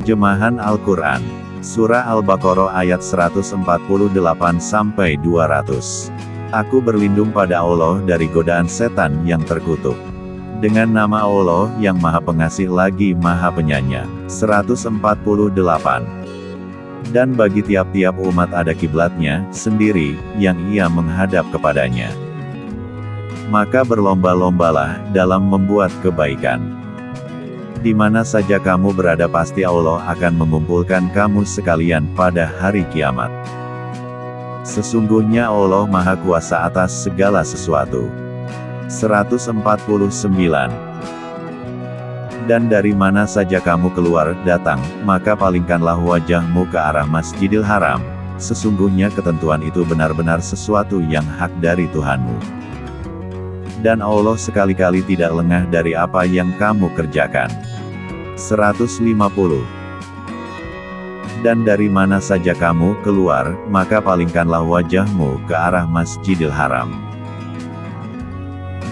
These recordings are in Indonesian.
Terjemahan Al-Quran. Surah Al-Baqarah ayat 148-200. Aku berlindung pada Allah dari godaan setan yang terkutuk. Dengan nama Allah yang Maha Pengasih lagi Maha Penyayang. 148. Dan bagi tiap-tiap umat ada kiblatnya sendiri, yang ia menghadap kepadanya. Maka berlomba-lombalah dalam membuat kebaikan. Di mana saja kamu berada pasti Allah akan mengumpulkan kamu sekalian pada hari kiamat. Sesungguhnya Allah Maha Kuasa atas segala sesuatu. 149. Dan dari mana saja kamu keluar datang, maka palingkanlah wajahmu ke arah Masjidil Haram. Sesungguhnya ketentuan itu benar-benar sesuatu yang hak dari Tuhanmu. Dan Allah sekali-kali tidak lengah dari apa yang kamu kerjakan. 150. Dan dari mana saja kamu keluar, maka palingkanlah wajahmu ke arah Masjidil Haram.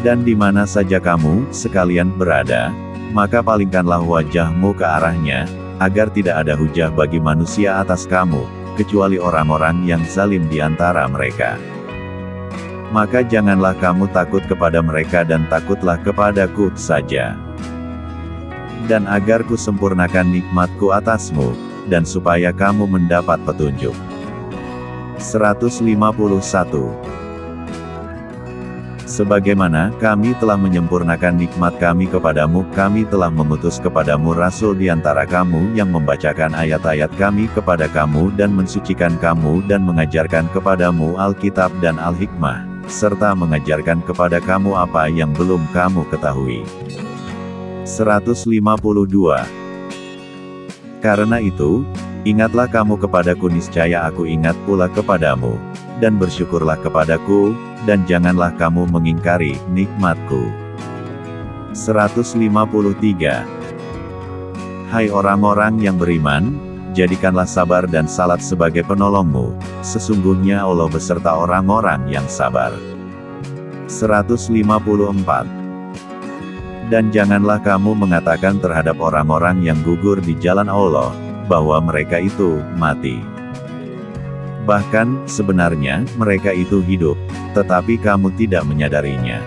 Dan di mana saja kamu sekalian berada, maka palingkanlah wajahmu ke arahnya, agar tidak ada hujah bagi manusia atas kamu, kecuali orang-orang yang zalim di antara mereka. Maka janganlah kamu takut kepada mereka dan takutlah kepadaku saja. Dan agar ku sempurnakan nikmatku atasmu, dan supaya kamu mendapat petunjuk. 151. Sebagaimana kami telah menyempurnakan nikmat kami kepadamu, kami telah mengutus kepadamu Rasul di antara kamu yang membacakan ayat-ayat kami kepada kamu dan mensucikan kamu dan mengajarkan kepadamu Alkitab dan Al-Hikmah, serta mengajarkan kepada kamu apa yang belum kamu ketahui. 152. Karena itu, ingatlah kamu kepadaku niscaya aku ingat pula kepadamu, dan bersyukurlah kepadaku, dan janganlah kamu mengingkari nikmatku. 153. Hai orang-orang yang beriman, jadikanlah sabar dan salat sebagai penolongmu, sesungguhnya Allah beserta orang-orang yang sabar. 154. Dan janganlah kamu mengatakan terhadap orang-orang yang gugur di jalan Allah, bahwa mereka itu mati. Bahkan, sebenarnya, mereka itu hidup, tetapi kamu tidak menyadarinya.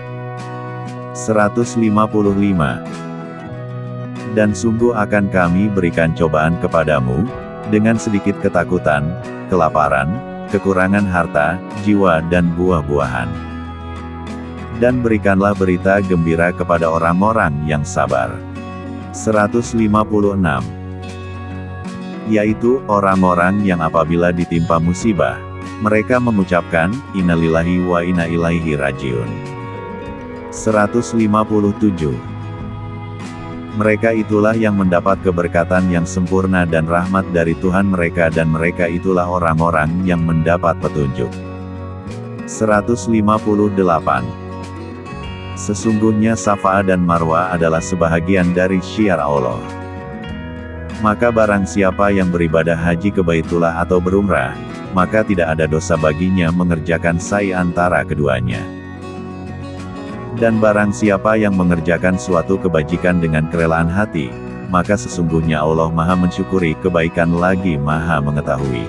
155. Dan sungguh akan kami berikan cobaan kepadamu, dengan sedikit ketakutan, kelaparan, kekurangan harta, jiwa dan buah-buahan. Dan berikanlah berita gembira kepada orang-orang yang sabar. 156. Yaitu, orang-orang yang apabila ditimpa musibah, mereka mengucapkan, innalillahi wa inna ilaihi rajiun. 157. Mereka itulah yang mendapat keberkatan yang sempurna dan rahmat dari Tuhan mereka dan mereka itulah orang-orang yang mendapat petunjuk. 158. Sesungguhnya Safa dan Marwa adalah sebahagian dari syiar Allah. Maka barang siapa yang beribadah haji ke Baitullah atau berumrah, maka tidak ada dosa baginya mengerjakan sa'i antara keduanya. Dan barang siapa yang mengerjakan suatu kebajikan dengan kerelaan hati, maka sesungguhnya Allah Maha mensyukuri kebaikan lagi Maha mengetahui.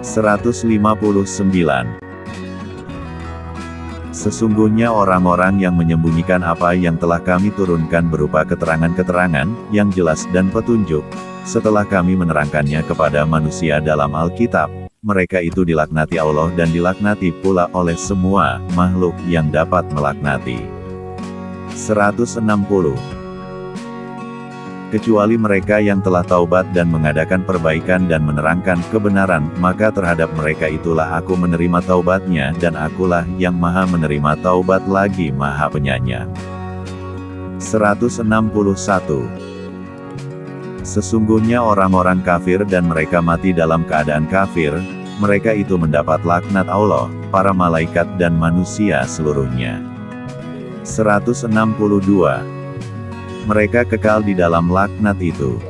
159. Sesungguhnya orang-orang yang menyembunyikan apa yang telah kami turunkan berupa keterangan-keterangan, yang jelas dan petunjuk, setelah kami menerangkannya kepada manusia dalam Alkitab, mereka itu dilaknati Allah dan dilaknati pula oleh semua makhluk yang dapat melaknati. 160. Kecuali mereka yang telah taubat dan mengadakan perbaikan dan menerangkan kebenaran, maka terhadap mereka itulah aku menerima taubatnya dan akulah yang Maha menerima taubat lagi Maha Penyayang. 161. Sesungguhnya orang-orang kafir dan mereka mati dalam keadaan kafir, mereka itu mendapat laknat Allah, para malaikat dan manusia seluruhnya. 162. Mereka kekal di dalam laknat itu.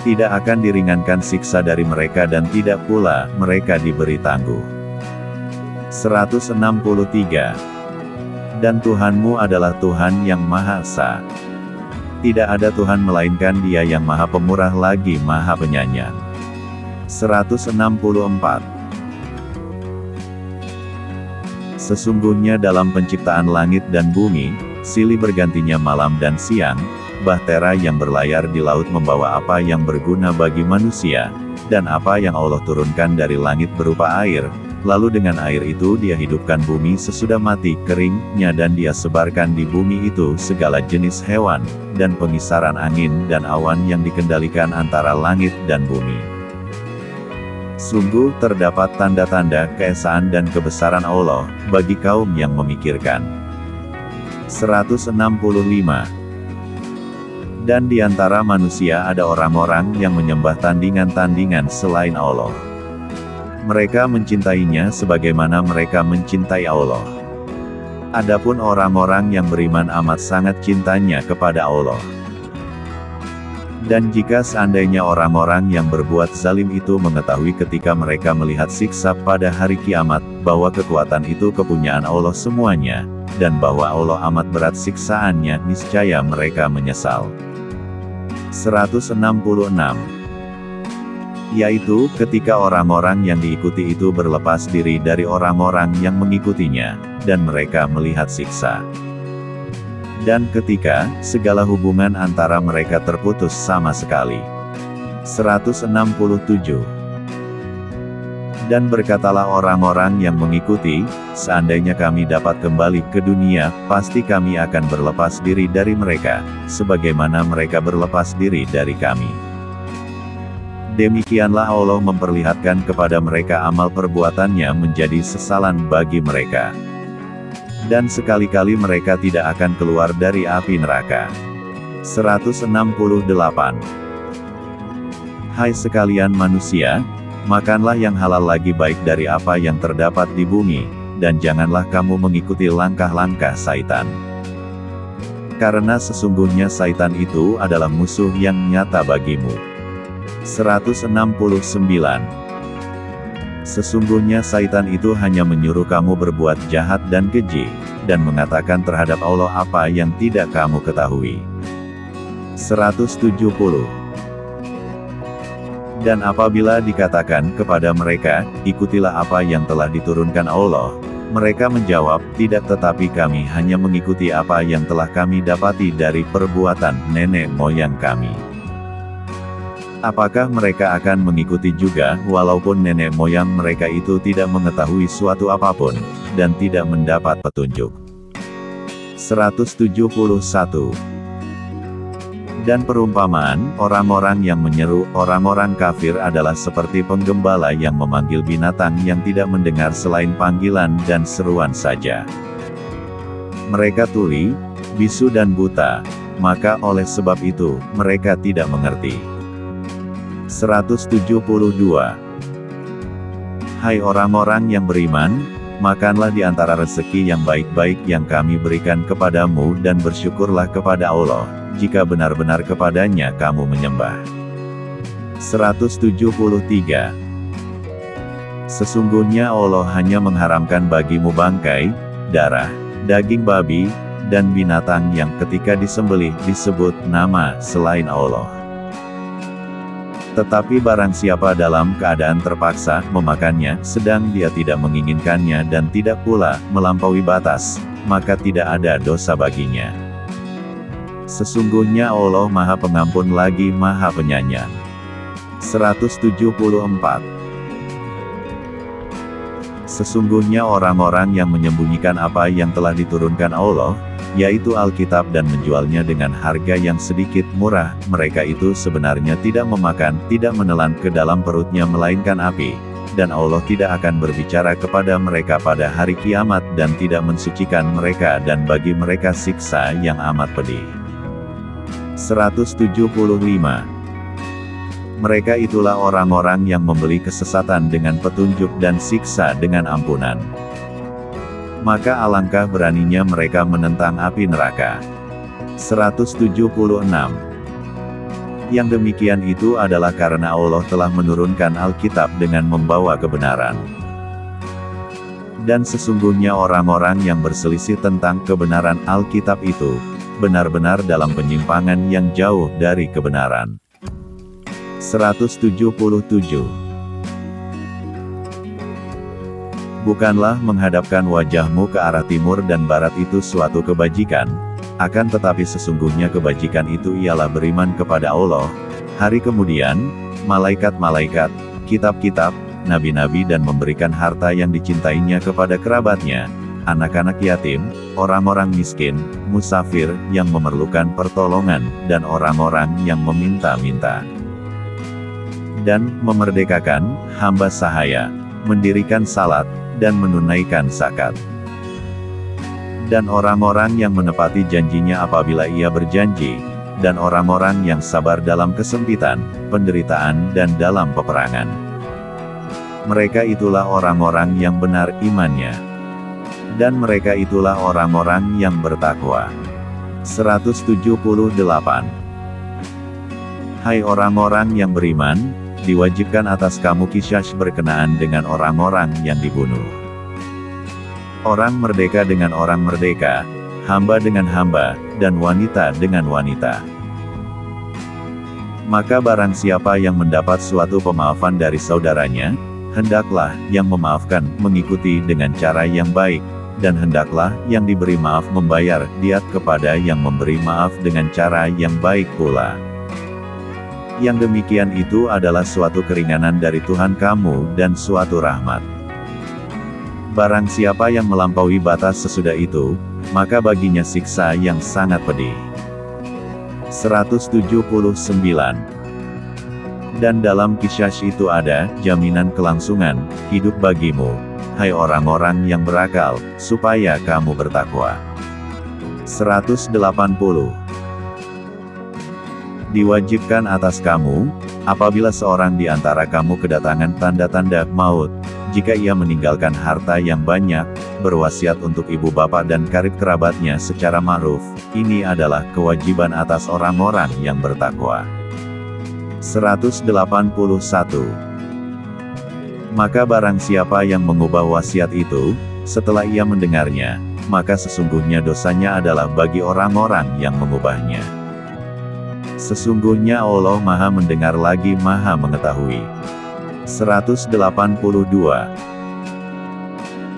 Tidak akan diringankan siksa dari mereka dan tidak pula mereka diberi tangguh. 163. Dan Tuhanmu adalah Tuhan yang Maha Esa. Tidak ada Tuhan melainkan Dia yang Maha Pemurah lagi Maha Penyayang. 164. Sesungguhnya dalam penciptaan langit dan bumi, silih bergantinya malam dan siang, bahtera yang berlayar di laut membawa apa yang berguna bagi manusia, dan apa yang Allah turunkan dari langit berupa air, lalu dengan air itu Dia hidupkan bumi sesudah mati keringnya dan Dia sebarkan di bumi itu segala jenis hewan, dan pengisaran angin dan awan yang dikendalikan antara langit dan bumi. Sungguh terdapat tanda-tanda keesaan dan kebesaran Allah, bagi kaum yang memikirkan. 165. Dan di antara manusia ada orang-orang yang menyembah tandingan-tandingan selain Allah. Mereka mencintainya sebagaimana mereka mencintai Allah. Adapun orang-orang yang beriman amat sangat cintanya kepada Allah. Dan jika seandainya orang-orang yang berbuat zalim itu mengetahui ketika mereka melihat siksa pada hari kiamat, bahwa kekuatan itu kepunyaan Allah semuanya, dan bahwa Allah amat berat siksaannya, niscaya mereka menyesal. 166. Yaitu, ketika orang-orang yang diikuti itu berlepas diri dari orang-orang yang mengikutinya, dan mereka melihat siksa. Dan ketika segala hubungan antara mereka terputus sama sekali. 167. Dan berkatalah orang-orang yang mengikuti, seandainya kami dapat kembali ke dunia, pasti kami akan berlepas diri dari mereka, sebagaimana mereka berlepas diri dari kami. Demikianlah Allah memperlihatkan kepada mereka amal perbuatannya menjadi sesalan bagi mereka. Dan sekali-kali mereka tidak akan keluar dari api neraka. 168. Hai sekalian manusia, makanlah yang halal lagi baik dari apa yang terdapat di bumi, dan janganlah kamu mengikuti langkah-langkah Saitan. Karena sesungguhnya Saitan itu adalah musuh yang nyata bagimu. 169. Sesungguhnya Saitan itu hanya menyuruh kamu berbuat jahat dan keji, dan mengatakan terhadap Allah apa yang tidak kamu ketahui. 170. Dan apabila dikatakan kepada mereka, ikutilah apa yang telah diturunkan Allah, mereka menjawab, tidak, tetapi kami hanya mengikuti apa yang telah kami dapati dari perbuatan nenek moyang kami. Apakah mereka akan mengikuti juga, walaupun nenek moyang mereka itu tidak mengetahui suatu apapun, dan tidak mendapat petunjuk? 171. Dan perumpamaan, orang-orang yang menyeru orang-orang kafir adalah seperti penggembala yang memanggil binatang yang tidak mendengar selain panggilan dan seruan saja. Mereka tuli, bisu dan buta, maka oleh sebab itu, mereka tidak mengerti. 172. Hai orang-orang yang beriman, makanlah di antara rezeki yang baik-baik yang kami berikan kepadamu dan bersyukurlah kepada Allah, jika benar-benar kepadanya kamu menyembah. 173. Sesungguhnya Allah hanya mengharamkan bagimu bangkai, darah, daging babi, dan binatang yang ketika disembelih disebut nama selain Allah. Tetapi barang siapa dalam keadaan terpaksa memakannya, sedang dia tidak menginginkannya dan tidak pula melampaui batas, maka tidak ada dosa baginya. Sesungguhnya Allah Maha Pengampun lagi Maha Penyayang. 174. Sesungguhnya orang-orang yang menyembunyikan apa yang telah diturunkan Allah, yaitu Alkitab, dan menjualnya dengan harga yang sedikit murah, mereka itu sebenarnya tidak memakan, tidak menelan ke dalam perutnya melainkan api, dan Allah tidak akan berbicara kepada mereka pada hari kiamat dan tidak mensucikan mereka, dan bagi mereka siksa yang amat pedih. 175. Mereka itulah orang-orang yang membeli kesesatan dengan petunjuk dan siksa dengan ampunan. Maka alangkah beraninya mereka menentang api neraka. 176. Yang demikian itu adalah karena Allah telah menurunkan Alkitab dengan membawa kebenaran. Dan sesungguhnya orang-orang yang berselisih tentang kebenaran Alkitab itu, benar-benar dalam penyimpangan yang jauh dari kebenaran. 177. Bukanlah menghadapkan wajahmu ke arah timur dan barat itu suatu kebajikan, akan tetapi sesungguhnya kebajikan itu ialah beriman kepada Allah, hari kemudian, malaikat-malaikat, kitab-kitab, nabi-nabi dan memberikan harta yang dicintainya kepada kerabatnya, anak-anak yatim, orang-orang miskin, musafir yang memerlukan pertolongan, dan orang-orang yang meminta-minta. Dan memerdekakan hamba sahaya, mendirikan salat, dan menunaikan zakat. Dan orang-orang yang menepati janjinya apabila ia berjanji, dan orang-orang yang sabar dalam kesempitan, penderitaan dan dalam peperangan. Mereka itulah orang-orang yang benar imannya. Dan mereka itulah orang-orang yang bertakwa. 178. Hai orang-orang yang beriman, diwajibkan atas kamu qisas berkenaan dengan orang-orang yang dibunuh. Orang merdeka dengan orang merdeka, hamba dengan hamba, dan wanita dengan wanita. Maka barang siapa yang mendapat suatu pemaafan dari saudaranya, hendaklah yang memaafkan mengikuti dengan cara yang baik, dan hendaklah yang diberi maaf membayar diat kepada yang memberi maaf dengan cara yang baik pula. Yang demikian itu adalah suatu keringanan dari Tuhan kamu dan suatu rahmat. Barang siapa yang melampaui batas sesudah itu, maka baginya siksa yang sangat pedih. 179. Dan dalam qisas itu ada jaminan kelangsungan hidup bagimu, hai orang-orang yang berakal, supaya kamu bertakwa. 180. Diwajibkan atas kamu, apabila seorang di antara kamu kedatangan tanda-tanda maut, jika ia meninggalkan harta yang banyak, berwasiat untuk ibu bapak dan karib kerabatnya secara ma'ruf, ini adalah kewajiban atas orang-orang yang bertakwa. 181. Maka barang siapa yang mengubah wasiat itu, setelah ia mendengarnya, maka sesungguhnya dosanya adalah bagi orang-orang yang mengubahnya. Sesungguhnya Allah Maha mendengar lagi Maha mengetahui. 182.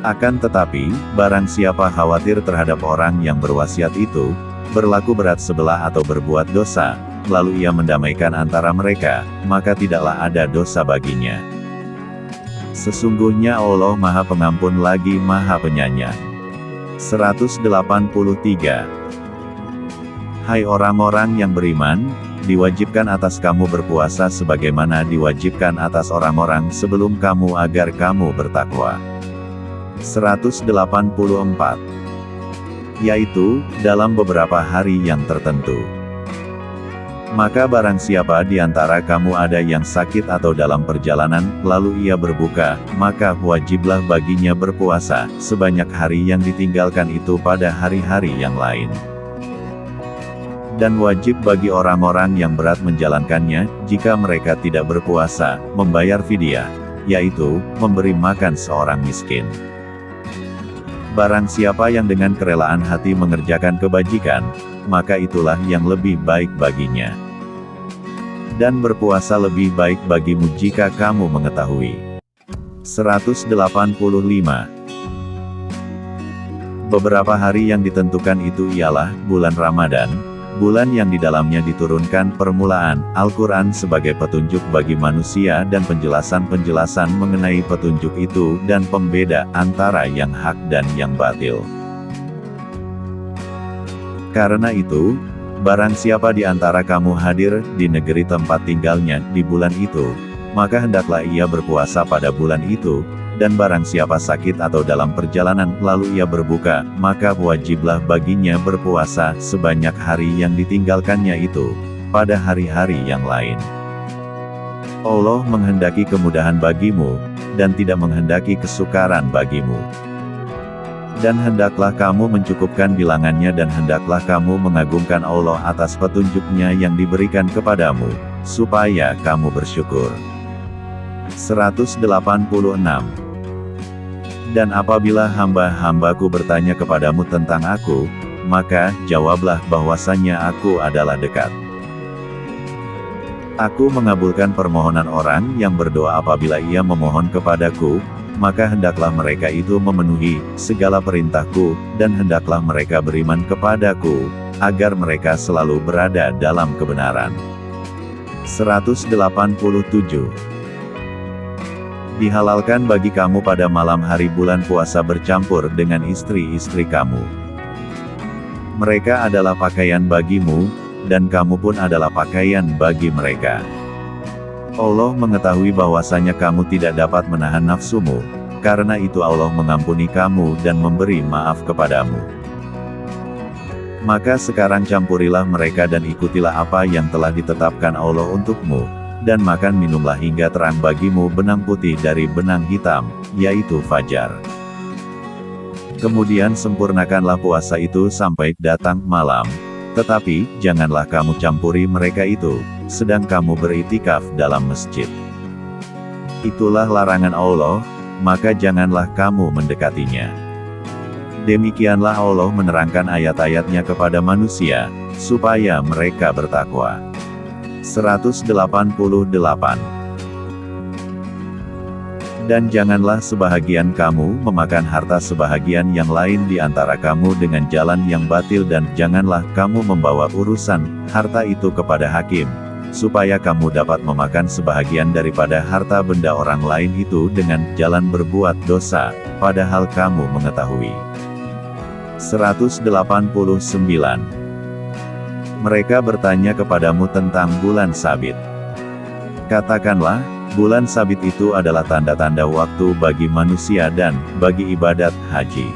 Akan tetapi, barang siapa khawatir terhadap orang yang berwasiat itu, berlaku berat sebelah atau berbuat dosa, lalu ia mendamaikan antara mereka, maka tidaklah ada dosa baginya. Sesungguhnya Allah Maha Pengampun lagi Maha Penyayang. 183. Hai orang-orang yang beriman, diwajibkan atas kamu berpuasa sebagaimana diwajibkan atas orang-orang sebelum kamu agar kamu bertakwa. 184. Yaitu, dalam beberapa hari yang tertentu. Maka barang siapa di antara kamu ada yang sakit atau dalam perjalanan, lalu ia berbuka, maka wajiblah baginya berpuasa, sebanyak hari yang ditinggalkan itu pada hari-hari yang lain. Dan wajib bagi orang-orang yang berat menjalankannya, jika mereka tidak berpuasa, membayar fidyah, yaitu, memberi makan seorang miskin. Barang siapa yang dengan kerelaan hati mengerjakan kebajikan, maka itulah yang lebih baik baginya. Dan berpuasa lebih baik bagimu jika kamu mengetahui. 185. Beberapa hari yang ditentukan itu ialah bulan Ramadan, bulan yang di dalamnya diturunkan permulaan Al-Quran sebagai petunjuk bagi manusia dan penjelasan-penjelasan mengenai petunjuk itu dan pembeda antara yang hak dan yang batil. Karena itu, barang siapa di antara kamu hadir di negeri tempat tinggalnya di bulan itu, maka hendaklah ia berpuasa pada bulan itu. Dan barang siapa sakit atau dalam perjalanan lalu ia berbuka, maka wajiblah baginya berpuasa sebanyak hari yang ditinggalkannya itu, pada hari-hari yang lain. Allah menghendaki kemudahan bagimu, dan tidak menghendaki kesukaran bagimu. Dan hendaklah kamu mencukupkan bilangannya dan hendaklah kamu mengagungkan Allah atas petunjuknya yang diberikan kepadamu, supaya kamu bersyukur. 186. Dan apabila hamba-hambaku bertanya kepadamu tentang aku, maka jawablah bahwasanya aku adalah dekat. Aku mengabulkan permohonan orang yang berdoa apabila ia memohon kepadaku, maka hendaklah mereka itu memenuhi segala perintahku, dan hendaklah mereka beriman kepadaku, agar mereka selalu berada dalam kebenaran. 187. Dihalalkan bagi kamu pada malam hari bulan puasa bercampur dengan istri-istri kamu. Mereka adalah pakaian bagimu, dan kamu pun adalah pakaian bagi mereka. Allah mengetahui bahwasanya kamu tidak dapat menahan nafsumu, karena itu Allah mengampuni kamu dan memberi maaf kepadamu. Maka sekarang campurilah mereka dan ikutilah apa yang telah ditetapkan Allah untukmu, dan makan minumlah hingga terang bagimu benang putih dari benang hitam, yaitu fajar. Kemudian sempurnakanlah puasa itu sampai datang malam, tetapi janganlah kamu campuri mereka itu, sedang kamu beriktikaf dalam masjid. Itulah larangan Allah, maka janganlah kamu mendekatinya. Demikianlah Allah menerangkan ayat-ayatnya kepada manusia, supaya mereka bertakwa. 188. Dan janganlah sebahagian kamu memakan harta sebahagian yang lain di antara kamu dengan jalan yang batil, dan janganlah kamu membawa urusan harta itu kepada hakim, supaya kamu dapat memakan sebahagian daripada harta benda orang lain itu dengan jalan berbuat dosa, padahal kamu mengetahui. 189. Mereka bertanya kepadamu tentang bulan sabit. Katakanlah, bulan sabit itu adalah tanda-tanda waktu bagi manusia dan bagi ibadat haji.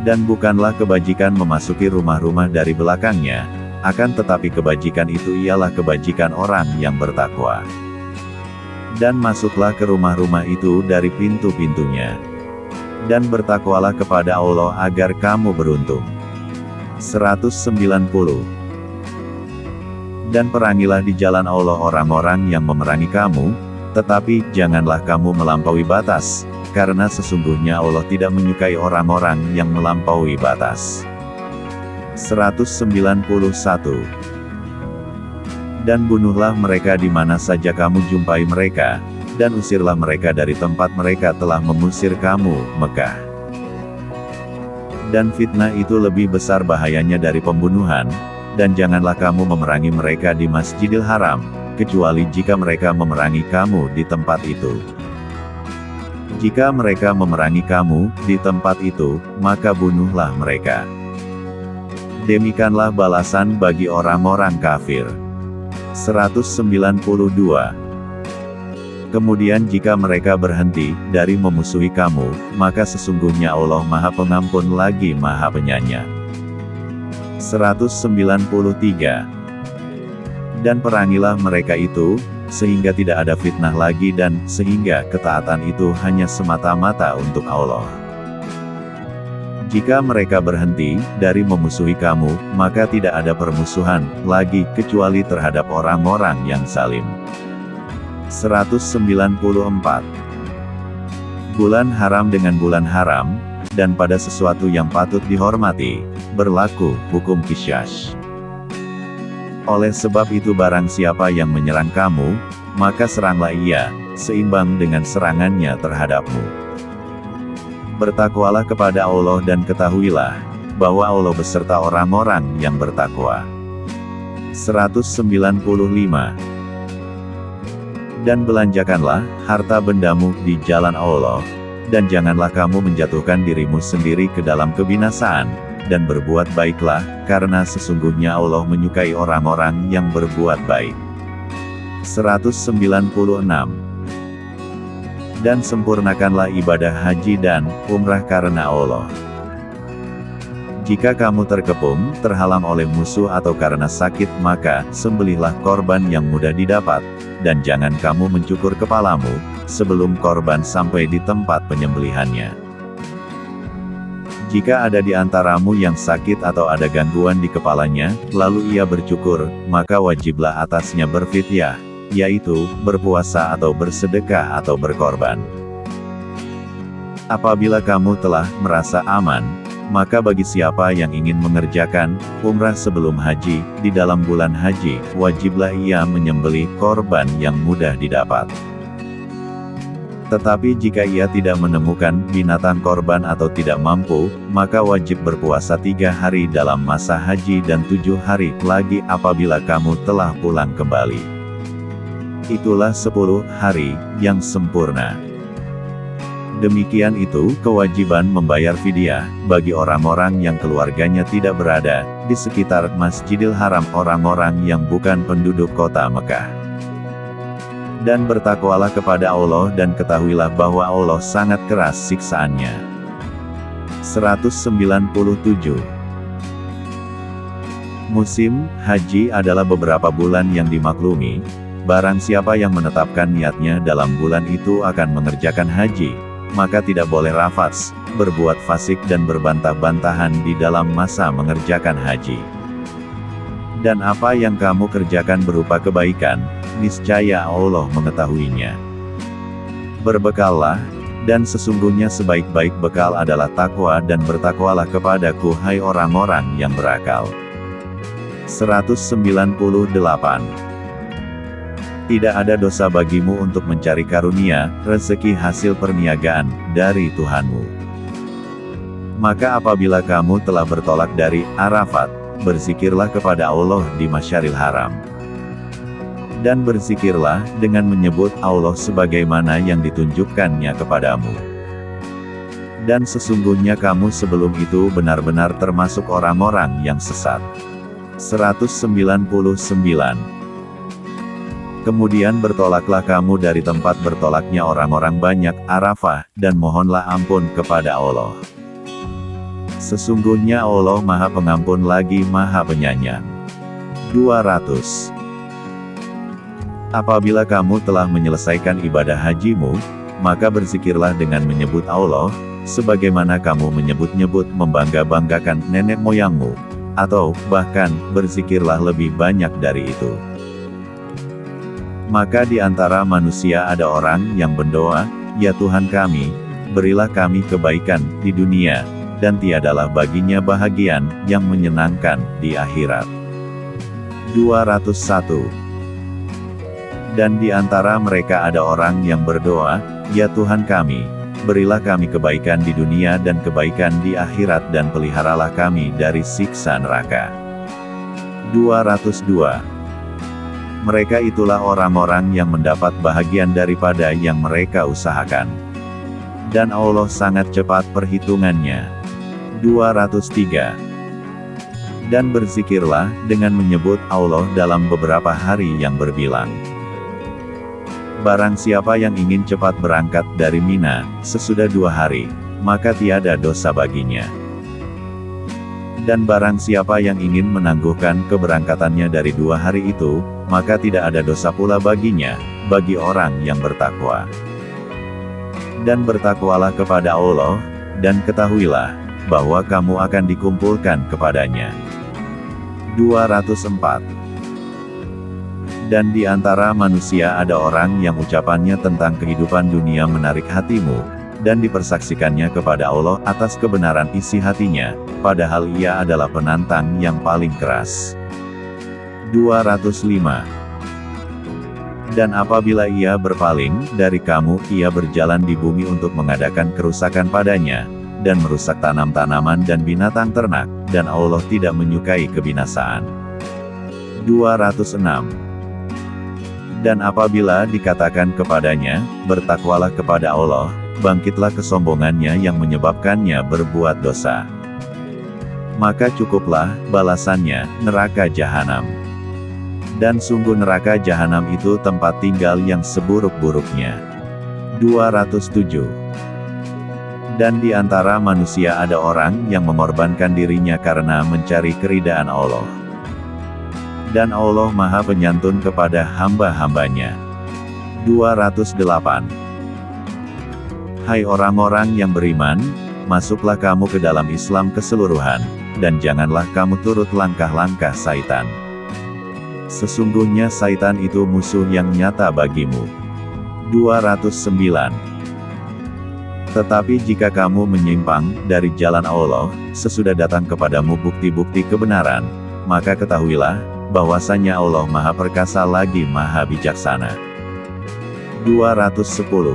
Dan bukanlah kebajikan memasuki rumah-rumah dari belakangnya, akan tetapi kebajikan itu ialah kebajikan orang yang bertakwa. Dan masuklah ke rumah-rumah itu dari pintu-pintunya. Dan bertakwalah kepada Allah agar kamu beruntung. 190. Dan perangilah di jalan Allah orang-orang yang memerangi kamu, tetapi janganlah kamu melampaui batas, karena sesungguhnya Allah tidak menyukai orang-orang yang melampaui batas. 191. Dan bunuhlah mereka di mana saja kamu jumpai mereka, dan usirlah mereka dari tempat mereka telah mengusir kamu, Mekah. Dan fitnah itu lebih besar bahayanya dari pembunuhan. Dan janganlah kamu memerangi mereka di Masjidil Haram, kecuali jika mereka memerangi kamu di tempat itu. Jika mereka memerangi kamu di tempat itu, maka bunuhlah mereka. Demikianlah balasan bagi orang-orang kafir. 192. Kemudian jika mereka berhenti dari memusuhi kamu, maka sesungguhnya Allah Maha Pengampun lagi Maha Penyayang. 193. Dan perangilah mereka itu, sehingga tidak ada fitnah lagi dan sehingga ketaatan itu hanya semata-mata untuk Allah. Jika mereka berhenti dari memusuhi kamu, maka tidak ada permusuhan lagi kecuali terhadap orang-orang yang zalim. 194. Bulan haram dengan bulan haram, dan pada sesuatu yang patut dihormati, berlaku hukum qisas. Oleh sebab itu barang siapa yang menyerang kamu, maka seranglah ia, seimbang dengan serangannya terhadapmu. Bertakwalah kepada Allah dan ketahuilah, bahwa Allah beserta orang-orang yang bertakwa. 195. Dan belanjakanlah harta bendamu di jalan Allah, dan janganlah kamu menjatuhkan dirimu sendiri ke dalam kebinasaan, dan berbuat baiklah, karena sesungguhnya Allah menyukai orang-orang yang berbuat baik. 196. Dan sempurnakanlah ibadah haji dan umrah karena Allah. Jika kamu terkepung, terhalang oleh musuh atau karena sakit, maka sembelihlah korban yang mudah didapat, dan jangan kamu mencukur kepalamu sebelum korban sampai di tempat penyembelihannya. Jika ada di antaramu yang sakit atau ada gangguan di kepalanya, lalu ia bercukur, maka wajiblah atasnya berfidyah, yaitu berpuasa atau bersedekah atau berkorban. Apabila kamu telah merasa aman, Maka bagi siapa yang ingin mengerjakan umrah sebelum haji, di dalam bulan haji, wajiblah ia menyembelih korban yang mudah didapat. Tetapi jika ia tidak menemukan binatang korban atau tidak mampu, maka wajib berpuasa 3 hari dalam masa haji dan 7 hari lagi apabila kamu telah pulang kembali. Itulah 10 hari yang sempurna. Demikian itu kewajiban membayar fidyah bagi orang-orang yang keluarganya tidak berada di sekitar Masjidil Haram, orang-orang yang bukan penduduk kota Mekah. Dan bertakwalah kepada Allah dan ketahuilah bahwa Allah sangat keras siksaannya. 197. Musim haji adalah beberapa bulan yang dimaklumi. Barang siapa yang menetapkan niatnya dalam bulan itu akan mengerjakan haji, maka tidak boleh rafats, berbuat fasik dan berbantah-bantahan di dalam masa mengerjakan haji. Dan apa yang kamu kerjakan berupa kebaikan, niscaya Allah mengetahuinya. Berbekallah, dan sesungguhnya sebaik-baik bekal adalah takwa, dan bertakwalah kepadaku hai orang-orang yang berakal. 198. Tidak ada dosa bagimu untuk mencari karunia, rezeki hasil perniagaan, dari Tuhanmu. Maka apabila kamu telah bertolak dari Arafat, berzikirlah kepada Allah di Masyaril Haram. Dan berzikirlah dengan menyebut Allah sebagaimana yang ditunjukkannya kepadamu. Dan sesungguhnya kamu sebelum itu benar-benar termasuk orang-orang yang sesat. 199. Kemudian bertolaklah kamu dari tempat bertolaknya orang-orang banyak, Arafah, dan mohonlah ampun kepada Allah. Sesungguhnya Allah Maha Pengampun lagi Maha Penyayang. 200. Apabila kamu telah menyelesaikan ibadah hajimu, maka berzikirlah dengan menyebut Allah, sebagaimana kamu menyebut-nyebut membangga-banggakan nenek moyangmu, atau, bahkan, berzikirlah lebih banyak dari itu. Maka di antara manusia ada orang yang berdoa, ya Tuhan kami, berilah kami kebaikan di dunia, dan tiadalah baginya bahagian yang menyenangkan di akhirat. 201. Dan di antara mereka ada orang yang berdoa, ya Tuhan kami, berilah kami kebaikan di dunia dan kebaikan di akhirat dan peliharalah kami dari siksa neraka. 202. Mereka itulah orang-orang yang mendapat bahagian daripada yang mereka usahakan. Dan Allah sangat cepat perhitungannya. 203. Dan berzikirlah dengan menyebut Allah dalam beberapa hari yang berbilang. Barang siapa yang ingin cepat berangkat dari Mina, sesudah 2 hari, maka tiada dosa baginya. Dan barang siapa yang ingin menangguhkan keberangkatannya dari 2 hari itu, maka tidak ada dosa pula baginya, bagi orang yang bertakwa. Dan bertakwalah kepada Allah, dan ketahuilah, bahwa kamu akan dikumpulkan kepadanya. 204. Dan di antara manusia ada orang yang ucapannya tentang kehidupan dunia menarik hatimu, dan dipersaksikannya kepada Allah atas kebenaran isi hatinya, padahal ia adalah penantang yang paling keras. 205. Dan apabila ia berpaling dari kamu, ia berjalan di bumi untuk mengadakan kerusakan padanya, dan merusak tanam-tanaman dan binatang ternak, dan Allah tidak menyukai kebinasaan. 206. Dan apabila dikatakan kepadanya, bertakwalah kepada Allah, bangkitlah kesombongannya yang menyebabkannya berbuat dosa. Maka cukuplah balasannya, neraka jahanam. Dan sungguh neraka jahanam itu tempat tinggal yang seburuk-buruknya. 207. Dan di antara manusia ada orang yang mengorbankan dirinya karena mencari keridaan Allah. Dan Allah Maha Penyantun kepada hamba-hambanya. 208. Hai orang-orang yang beriman, masuklah kamu ke dalam Islam keseluruhan, dan janganlah kamu turut langkah-langkah Saitan. Sesungguhnya Saitan itu musuh yang nyata bagimu. 209. Tetapi jika kamu menyimpang dari jalan Allah, sesudah datang kepadamu bukti-bukti kebenaran, maka ketahuilah, bahwasanya Allah Maha Perkasa lagi Maha Bijaksana. 210.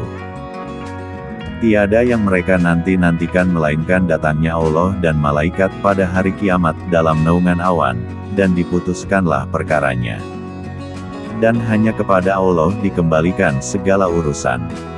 Tiada yang mereka nanti-nantikan melainkan datangnya Allah dan malaikat pada hari kiamat dalam naungan awan, dan diputuskanlah perkaranya. Dan hanya kepada Allah dikembalikan segala urusan.